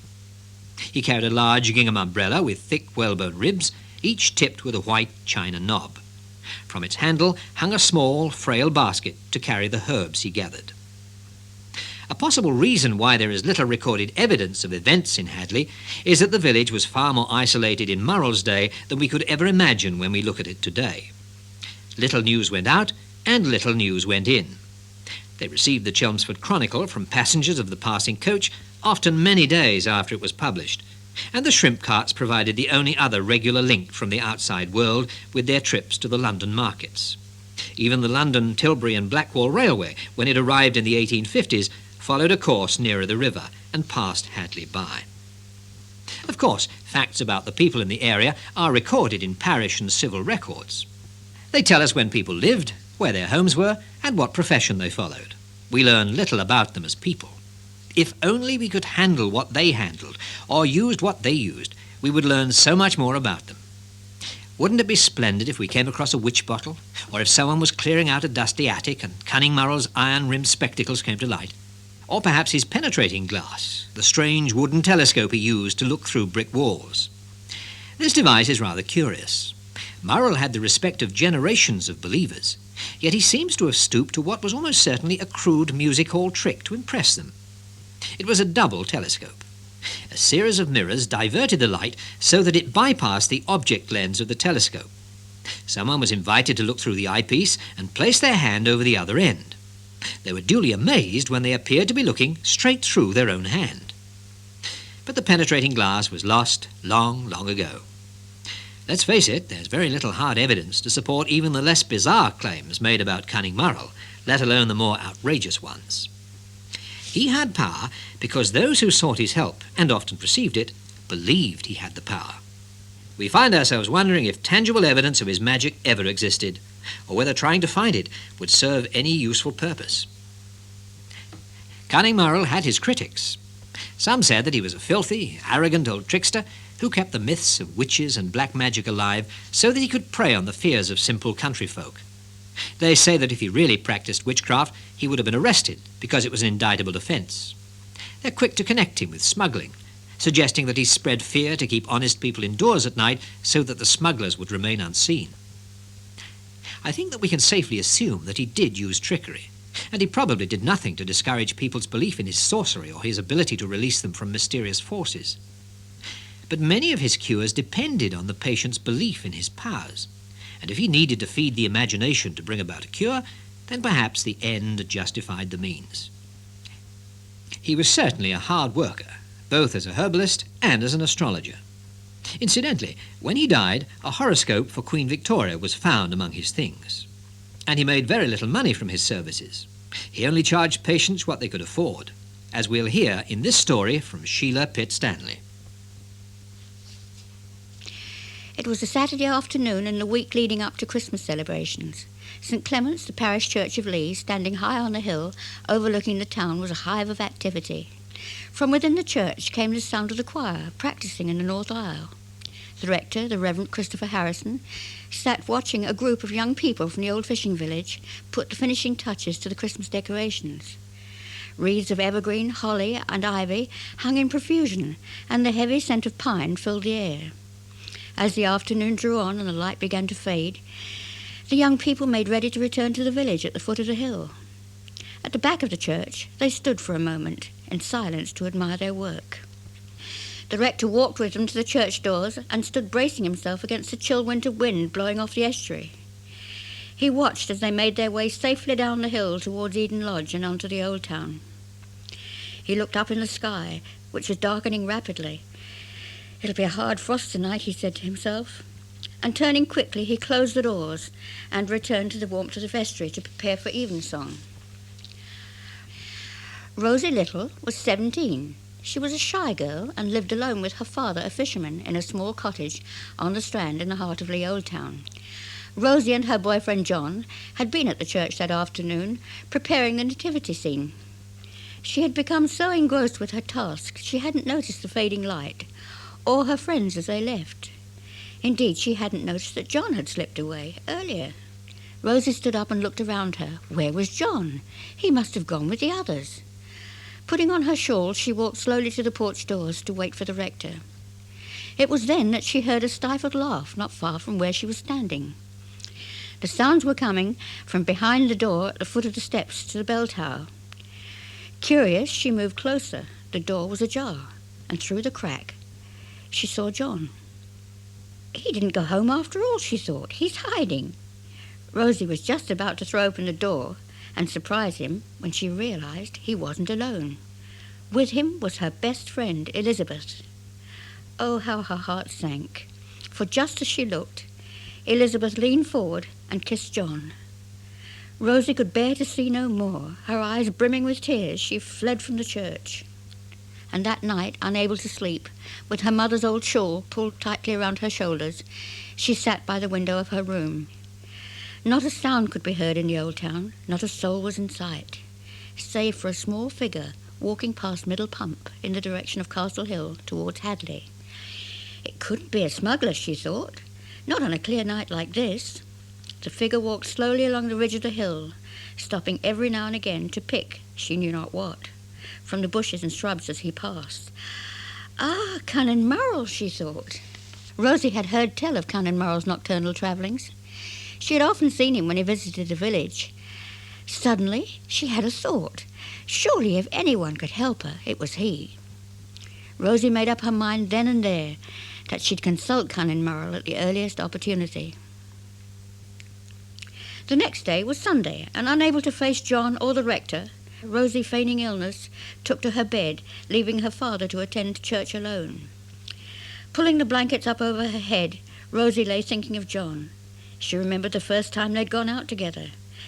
[SPEAKER 1] He carried a large gingham umbrella with thick whalebone ribs, each tipped with a white china knob. From its handle hung a small, frail basket to carry the herbs he gathered. A possible reason why there is little recorded evidence of events in Hadley is that the village was far more isolated in Murrell's day than we could ever imagine when we look at it today. Little news went out, and little news went in. They received the Chelmsford Chronicle from passengers of the passing coach, often many days after it was published, and the shrimp carts provided the only other regular link from the outside world with their trips to the London markets. Even the London, Tilbury and Blackwall Railway, when it arrived in the 1850s, followed a course nearer the river and passed Hadley by. Of course, facts about the people in the area are recorded in parish and civil records. They tell us when people lived, where their homes were, and what profession they followed. We learn little about them as people. If only we could handle what they handled, or used what they used, we would learn so much more about them. Wouldn't it be splendid if we came across a witch bottle, or if someone was clearing out a dusty attic and Cunning Murrell's iron-rimmed spectacles came to light? Or perhaps his penetrating glass, the strange wooden telescope he used to look through brick walls. This device is rather curious. Murrell had the respect of generations of believers, yet he seems to have stooped to what was almost certainly a crude music hall trick to impress them. It was a double telescope. A series of mirrors diverted the light so that it bypassed the object lens of the telescope. Someone was invited to look through the eyepiece and place their hand over the other end. They were duly amazed when they appeared to be looking straight through their own hand. But the penetrating glass was lost long, long ago. Let's face it, there's very little hard evidence to support even the less bizarre claims made about Cunning Murrell, let alone the more outrageous ones. He had power because those who sought his help, and often received it, believed he had the power. We find ourselves wondering if tangible evidence of his magic ever existed, or whether trying to find it would serve any useful purpose. Cunning Murrell had his critics. Some said that he was a filthy, arrogant old trickster who kept the myths of witches and black magic alive so that he could prey on the fears of simple country folk. They say that if he really practiced witchcraft, he would have been arrested because it was an indictable offence. They're quick to connect him with smuggling, suggesting that he spread fear to keep honest people indoors at night so that the smugglers would remain unseen. I think that we can safely assume that he did use trickery, and he probably did nothing to discourage people's belief in his sorcery or his ability to release them from mysterious forces. But many of his cures depended on the patient's belief in his powers, and if he needed to feed the imagination to bring about a cure, then perhaps the end justified the means. He was certainly a hard worker, both as a herbalist and as an astrologer. Incidentally, when he died, a horoscope for Queen Victoria was found among his things, and he made very little money from his services. He only charged patients what they could afford, as we'll hear in this story from Sheila Pitt Stanley.
[SPEAKER 2] It was a Saturday afternoon in the week leading up to Christmas celebrations. St Clement's, the parish church of Lee, standing high on a hill overlooking the town, was a hive of activity. From within the church came the sound of the choir practising in the north aisle. The rector, the Reverend Christopher Harrison, sat watching a group of young people from the old fishing village put the finishing touches to the Christmas decorations. Wreaths of evergreen, holly and ivy hung in profusion, and the heavy scent of pine filled the air. As the afternoon drew on and the light began to fade, the young people made ready to return to the village at the foot of the hill. At the back of the church, they stood for a moment in silence to admire their work. The rector walked with them to the church doors and stood bracing himself against the chill winter wind blowing off the estuary. He watched as they made their way safely down the hill towards Eden Lodge and onto the old town. He looked up in the sky, which was darkening rapidly. "It'll be a hard frost tonight," he said to himself. And turning quickly, he closed the doors and returned to the warmth of the vestry to prepare for evensong. Rosie Little was 17. She was a shy girl and lived alone with her father, a fisherman, in a small cottage on the Strand in the heart of Lee Old Town. Rosie and her boyfriend John had been at the church that afternoon preparing the nativity scene. She had become so engrossed with her task she hadn't noticed the fading light or her friends as they left. Indeed, she hadn't noticed that John had slipped away earlier. Rosie stood up and looked around her. Where was John? He must have gone with the others. Putting on her shawl, she walked slowly to the porch doors to wait for the rector. It was then that she heard a stifled laugh not far from where she was standing. The sounds were coming from behind the door at the foot of the steps to the bell tower. Curious, she moved closer. The door was ajar, and through the crack she saw John. He didn't go home after all, she thought. He's hiding. Rosie was just about to throw open the door and surprise him when she realized he wasn't alone. With him was her best friend, Elizabeth. Oh, how her heart sank. For just as she looked, Elizabeth leaned forward and kissed John. Rosie could bear to see no more. Her eyes brimming with tears, she fled from the church. And that night, unable to sleep, with her mother's old shawl pulled tightly around her shoulders, she sat by the window of her room. Not a sound could be heard in the old town, not a soul was in sight, save for a small figure walking past Middle Pump in the direction of Castle Hill towards Hadley. It couldn't be a smuggler, she thought, not on a clear night like this. The figure walked slowly along the ridge of the hill, stopping every now and again to pick, she knew not what, from the bushes and shrubs as he passed. Ah, Cunning Murrell, she thought. Rosie had heard tell of Cunning Murrell's nocturnal travellings. She had often seen him when he visited the village. Suddenly, she had a thought. Surely, if anyone could help her, it was he. Rosie made up her mind then and there that she'd consult Cunning Murrell at the earliest opportunity. The next day was Sunday, and unable to face John or the rector, Rosie, feigning illness, took to her bed, leaving her father to attend church alone. Pulling the blankets up over her head, Rosie lay thinking of John. She remembered the first time they'd gone out together.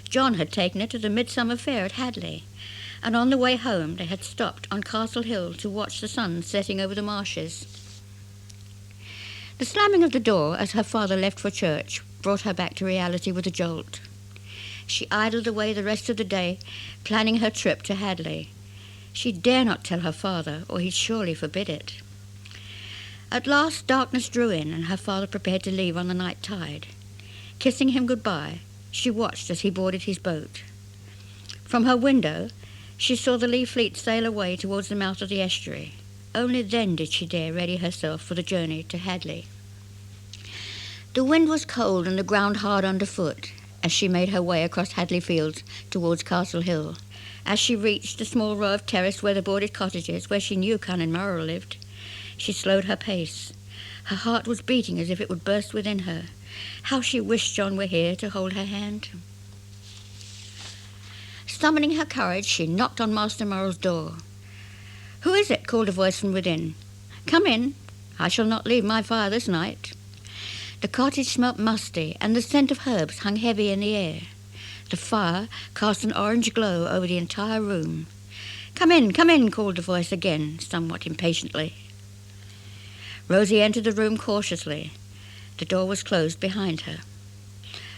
[SPEAKER 2] John had taken her to the midsummer fair at Hadley, and on the way home they had stopped on Castle Hill to watch the sun setting over the marshes. The slamming of the door as her father left for church brought her back to reality with a jolt. She idled away the rest of the day, planning her trip to Hadley. She dare not tell her father, or he'd surely forbid it. At last darkness drew in, and her father prepared to leave on the night tide. Kissing him goodbye, she watched as he boarded his boat. From her window, she saw the Lee fleet sail away towards the mouth of the estuary. Only then did she dare ready herself for the journey to Hadley. The wind was cold and the ground hard underfoot as she made her way across Hadley Fields towards Castle Hill. As she reached the small row of terraced weather-boarded cottages where she knew Cunning Murrell lived, she slowed her pace. Her heart was beating as if it would burst within her. How she wished John were here to hold her hand. Summoning her courage, she knocked on Master Murrell's door. "Who is it?" called a voice from within. "Come in. I shall not leave my fire this night." The cottage smelt musty, and the scent of herbs hung heavy in the air. The fire cast an orange glow over the entire room. Come in," called the voice again, somewhat impatiently. Rosie entered the room cautiously. The door was closed behind her.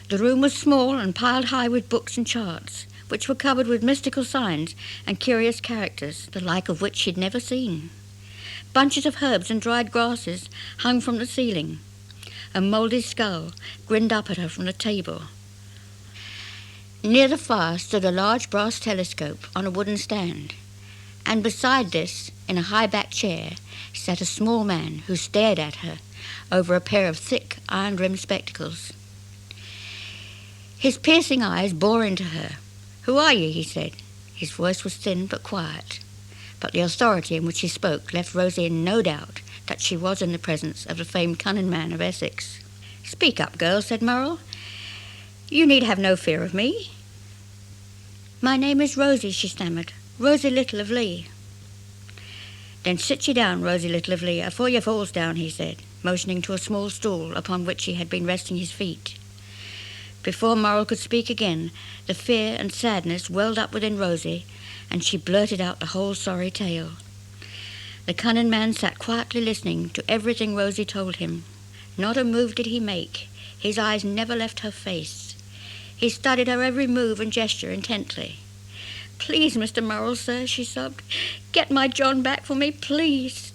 [SPEAKER 2] The room was small and piled high with books and charts, which were covered with mystical signs and curious characters, the like of which she'd never seen. Bunches of herbs and dried grasses hung from the ceiling. A mouldy skull grinned up at her from the table. Near the fire stood a large brass telescope on a wooden stand, and beside this, in a high-backed chair, sat a small man who stared at her over a pair of thick, iron-rimmed spectacles. His piercing eyes bore into her. "Who are you?" he said. His voice was thin but quiet, but the authority in which he spoke left Rosie in no doubt that she was in the presence of the famed Cunning Man of Essex. "Speak up, girl," said Murrell. "You need have no fear of me." "My name is Rosie," she stammered. "Rosie Little of Lee." "Then sit ye down, Rosie Little of Lee, afore ye falls down," he said, motioning to a small stool upon which he had been resting his feet. Before Murrell could speak again, the fear and sadness welled up within Rosie, and she blurted out the whole sorry tale. The cunning man sat quietly listening to everything Rosie told him. Not a move did he make. His eyes never left her face. He studied her every move and gesture intently. "Please, Mr. Murrell, sir," she sobbed, "get my John back for me, please."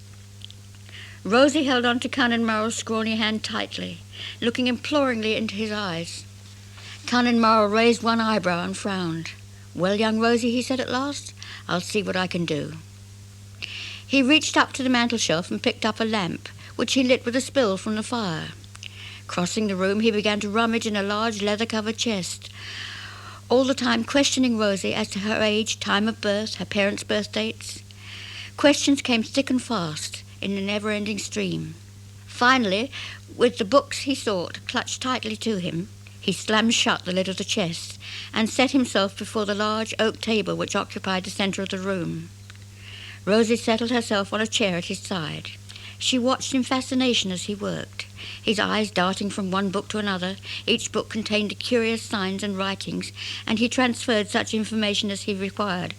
[SPEAKER 2] Rosie held on to Cunning Murrell's scrawny hand tightly, looking imploringly into his eyes. Cunning Murrell raised one eyebrow and frowned. "Well, young Rosie," he said at last, "I'll see what I can do." He reached up to the mantelshelf and picked up a lamp, which he lit with a spill from the fire. Crossing the room, he began to rummage in a large leather-covered chest, all the time questioning Rosie as to her age, time of birth, her parents' birth dates. Questions came thick and fast in a never-ending stream. Finally, with the books he sought clutched tightly to him, he slammed shut the lid of the chest and set himself before the large oak table which occupied the centre of the room. Rosie settled herself on a chair at his side. She watched in fascination as he worked, his eyes darting from one book to another. Each book contained curious signs and writings, and he transferred such information as he required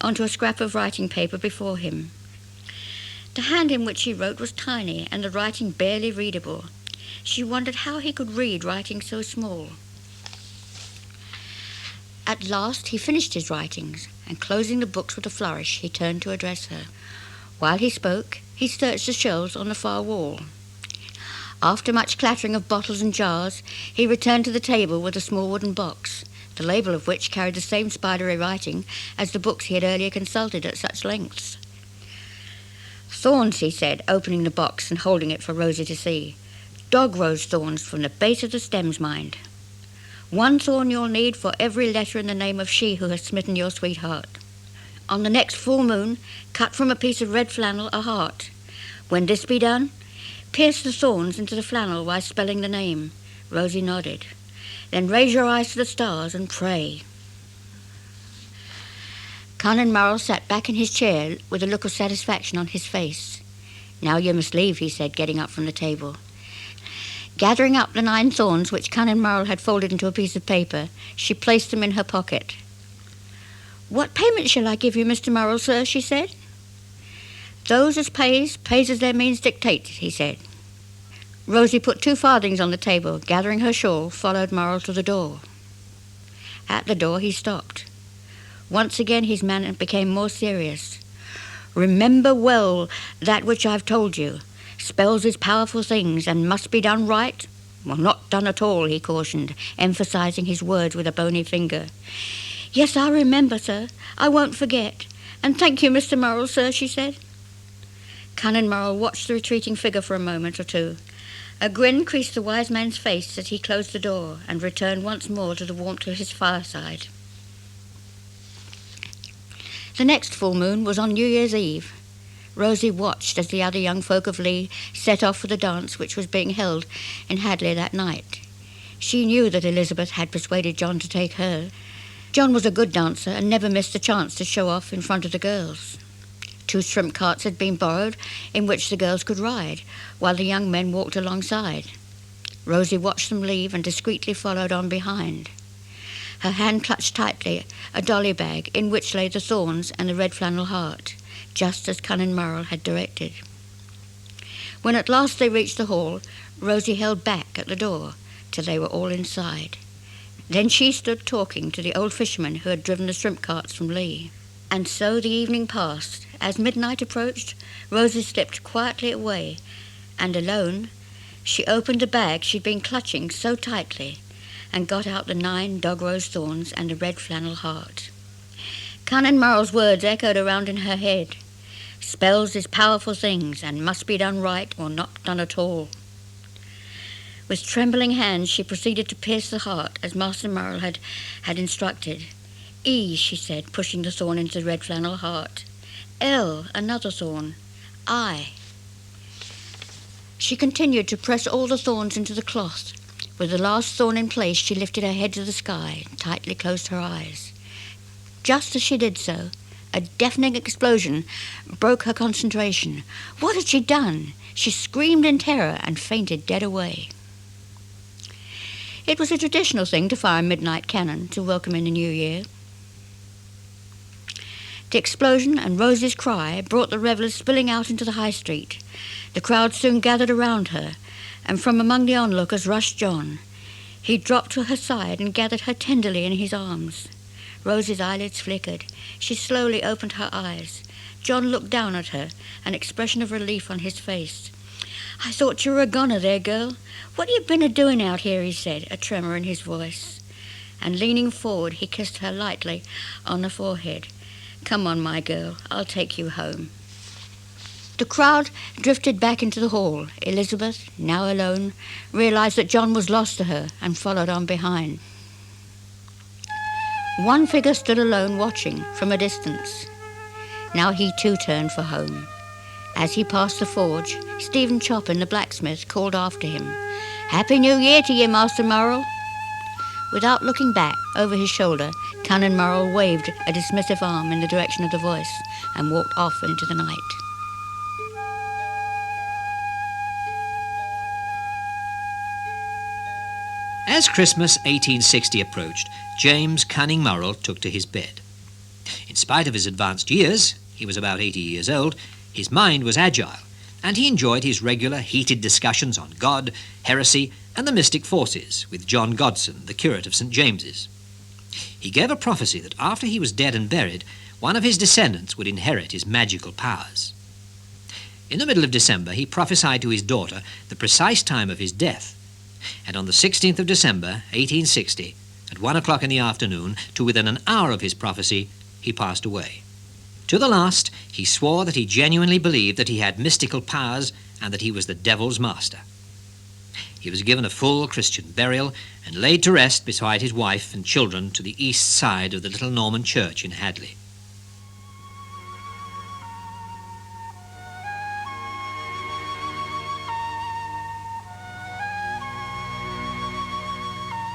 [SPEAKER 2] onto a scrap of writing paper before him. The hand in which he wrote was tiny, and the writing barely readable. She wondered how he could read writing so small. At last he finished his writings, and closing the books with a flourish, he turned to address her. While he spoke, he searched the shelves on the far wall. After much clattering of bottles and jars, he returned to the table with a small wooden box, the label of which carried the same spidery writing as the books he had earlier consulted at such lengths. "Thorns," he said, opening the box and holding it for Rosie to see. "Dog rose thorns from the base of the stems, mind. One thorn you'll need for every letter in the name of she who has smitten your sweetheart. On the next full moon, cut from a piece of red flannel a heart. When this be done, pierce the thorns into the flannel while spelling the name." Rosie nodded. "Then raise your eyes to the stars and pray." Cunning Murrell sat back in his chair with a look of satisfaction on his face. "Now you must leave," he said, getting up from the table. Gathering up the 9 thorns which Cunning Murrell had folded into a piece of paper, she placed them in her pocket. "What payment shall I give you, Mr. Murrell, sir?" she said. "Those as pays as their means dictate," he said. Rosie put 2 farthings on the table, gathering her shawl, followed Murrell to the door. At the door he stopped. Once again his manner became more serious. "Remember well that which I've told you. Spells is powerful things and must be done right, or not done at all," he cautioned, emphasizing his words with a bony finger. "Yes, I remember, sir. I won't forget. And thank you, Mr. Murrell, sir," she said. Cunning Murrell watched the retreating figure for a moment or two. A grin creased the wise man's face as he closed the door and returned once more to the warmth of his fireside. The next full moon was on New Year's Eve. Rosie watched as the other young folk of Lee set off for the dance which was being held in Hadley that night. She knew that Elizabeth had persuaded John to take her. John was a good dancer and never missed a chance to show off in front of the girls. 2 shrimp carts had been borrowed in which the girls could ride, while the young men walked alongside. Rosie watched them leave and discreetly followed on behind. Her hand clutched tightly a dolly bag in which lay the thorns and the red flannel heart, just as Cunning Murrell had directed. When at last they reached the hall, Rosie held back at the door till they were all inside. Then she stood talking to the old fisherman who had driven the shrimp carts from Lee. And so the evening passed. As midnight approached, Rosie slipped quietly away, and alone, she opened the bag she'd been clutching so tightly and got out the 9 dog rose thorns and the red flannel heart. Cunning Murrell's words echoed around in her head. Spells is powerful things and must be done right or not done at all. With trembling hands she proceeded to pierce the heart as Master Murrell had instructed. "E," she said, pushing the thorn into the red flannel heart. "L," another thorn. "I." She continued to press all the thorns into the cloth. With the last thorn in place, she lifted her head to the sky and tightly closed her eyes. Just as she did so, a deafening explosion broke her concentration. What had she done? She screamed in terror and fainted dead away. It was a traditional thing to fire a midnight cannon to welcome in the new year. The explosion and Rosie's cry brought the revellers spilling out into the high street. The crowd soon gathered around her, and from among the onlookers rushed John. He dropped to her side and gathered her tenderly in his arms. Rosie's eyelids flickered. She slowly opened her eyes. John looked down at her, an expression of relief on his face. "I thought you were a goner there, girl. What you been a-doing out here?" he said, a tremor in his voice. And leaning forward, he kissed her lightly on the forehead. "Come on, my girl. I'll take you home." The crowd drifted back into the hall. Elizabeth, now alone, realized that John was lost to her and followed on behind. One figure stood alone watching from a distance. Now he too turned for home. As he passed the forge, Stephen Choppin, the blacksmith, called after him, "Happy New Year to you, Master Murrell." Without looking back over his shoulder, Cunning Murrell waved a dismissive arm in the direction of the voice and walked off into the night.
[SPEAKER 1] As Christmas 1860 approached, James Cunning Murrell took to his bed. In spite of his advanced years, he was about 80 years old, his mind was agile, and he enjoyed his regular heated discussions on God, heresy, and the mystic forces with John Godson, the curate of St. James's. He gave a prophecy that after he was dead and buried, one of his descendants would inherit his magical powers. In the middle of December, he prophesied to his daughter the precise time of his death, and on the 16th of December, 1860, at 1 o'clock in the afternoon, to within an hour of his prophecy, he passed away. To the last, he swore that he genuinely believed that he had mystical powers and that he was the devil's master. He was given a full Christian burial and laid to rest beside his wife and children to the east side of the little Norman church in Hadley.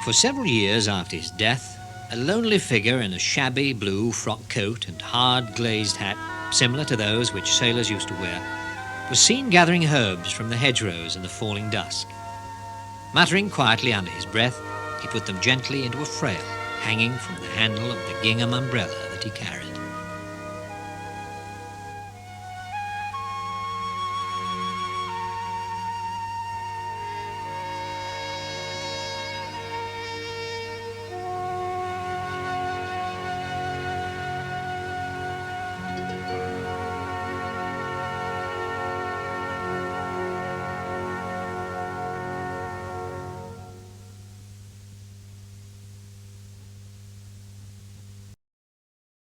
[SPEAKER 1] For several years after his death, a lonely figure in a shabby blue frock coat and hard glazed hat, similar to those which sailors used to wear, was seen gathering herbs from the hedgerows in the falling dusk. Muttering quietly under his breath, he put them gently into a frail hanging from the handle of the gingham umbrella that he carried.